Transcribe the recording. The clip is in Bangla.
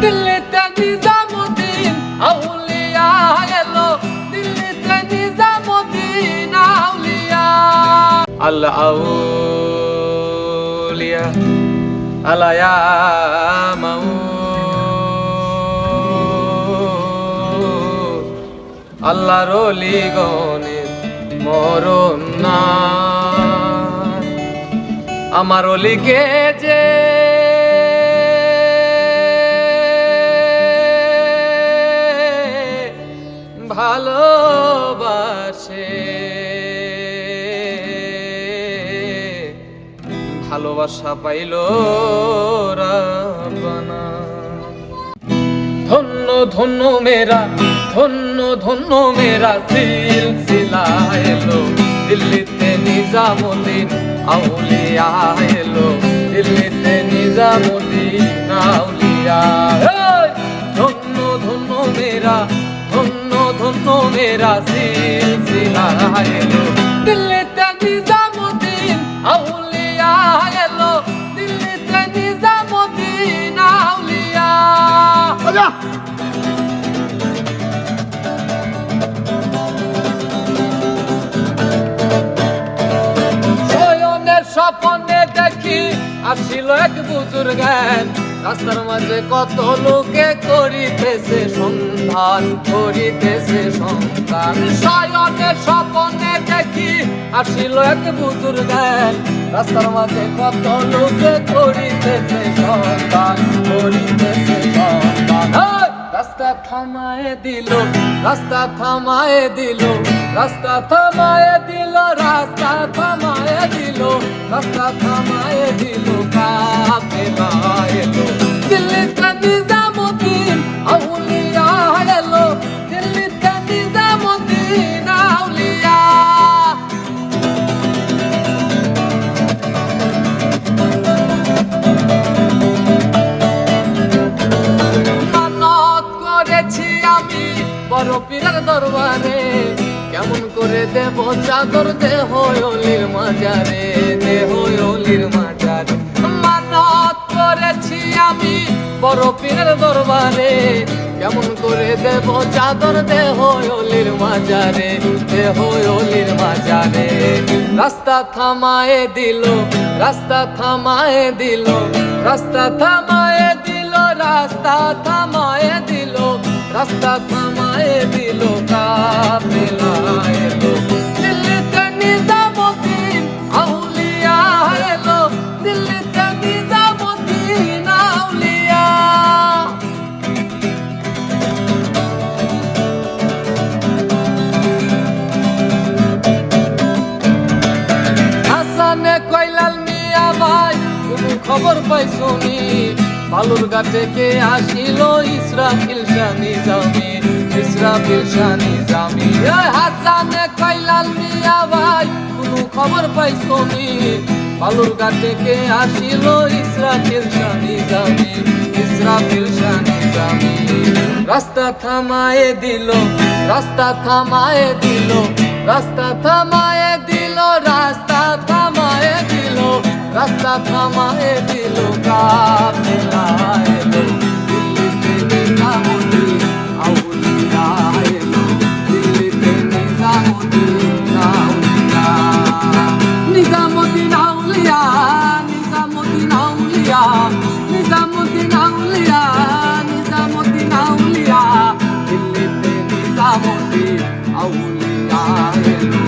দিল্লিতে নিজামুদ্দিন আউলিয়া এলো, দিল্লিতে নিজামুদ্দিন আউলিয়া। আল আউলিয়া আলায়া মাউ আল্লাহর ওলি গণের মরণ নাই। আমার ওলিকে যে ভালোবাসে, ভালোবাসা পাইল রাব্বানা। ধন্য ধন্য মেরা, ধন্য ধন্য মেরা সিলসিলা এলো, দিল্লিতে নিজামুদ্দিন আউলিয়া এলো, দিল্লিতে নিজামুদ্দিন আউলিয়া। ধন্য ধন্য মেরা, ধন্য ধন্য মেরা সিলসিলা এলো, দিল্লিতে নিজামুদ্দিন আউলিয়া এলো, দিল্লিতে নিজামুদ্দিন আউলিয়া। শয়নের স্বপ্নে দেখি আসিল এক বুজুর্গান, রাস্তার মাঝে কত লোকে করিতেছে সন্ধান, করিতেছে সন্ধান। শয়নের স্বপ্নে দেখি আসিল এক বুজুর্গান, রাস্তার মাঝে কত লোকে করিতেছে সন্ধান, করিতেছে সন্ধান। রাস্তা থামায়ে দিল, রাস্তা থামায়ে দিল, রাস্তা থামায়ে দিল, রাস্তা থামায়ে দিল, রাস্তা থামায়ে দিল, কাফেলা এলো, দিল্লিতে নিজামুদ্দিন আউলিয়া এলো, দিল্লিতে নিজামুদ্দিন আউলিয়া। মানত করেছি আমি বড় পীরের দরবারে, কেমন করে দেব চাদর দেহ ওলির মাজারে, দেহ ওলির মাজারে। মানত করেছি আমি বড় পীরের দরবারে, কেমন করে দেব চাদর দেহ ওলির মাজারে, দেহ ওলির মাজারে। রাস্তা থামায়ে দিল, রাস্তা থামায়ে দিল, রাস্তা থামায়ে দিল, রাস্তা থামায়ে দিল, রাস্তা থামায়ে দিল, কাফেলা এলো, দিল্লিতে নিজামুদ্দিন আউলিয়া এলো, দিল্লিতে নিজামুদ্দিন আউলিয়া। হাসানে কইলাল মিয়া ভাই কোনো খবর পাইছনি, বালুরঘাটে কে আসিল ইসরাফিল শাহ নিজামী, ইসরাফিল শাহ নিজামী। হাসানে কইলাল মিয়া ভাই কোনো খবর পাইছনি, বালুরঘাটে কে আসিল ইসরাফিল শাহ নিজামী, ইসরাফিল শাহ নিজামী। রাস্তা থামায়ে দিল, রাস্তা থামায়ে দিল, রাস্তা থামায়ে দিল, রাস্তা থামায়ে দিল, রাস্তা থামায়ে দিল, কাফেলা এলো, দিল্লিতে নিজামুদ্দিন আউলিয়া এলো, দিল্লিতে নিজামুদ্দিন আউলিয়া। নিজামুদ্দিন আউলিয়া, নিজামুদ্দিন আউলিয়া, নিজামুদ্দিন আউলিয়া, নিজামুদ্দিন আউলিয়া, দিল্লিতে নিজামুদ্দিন আউলিয়া এলো।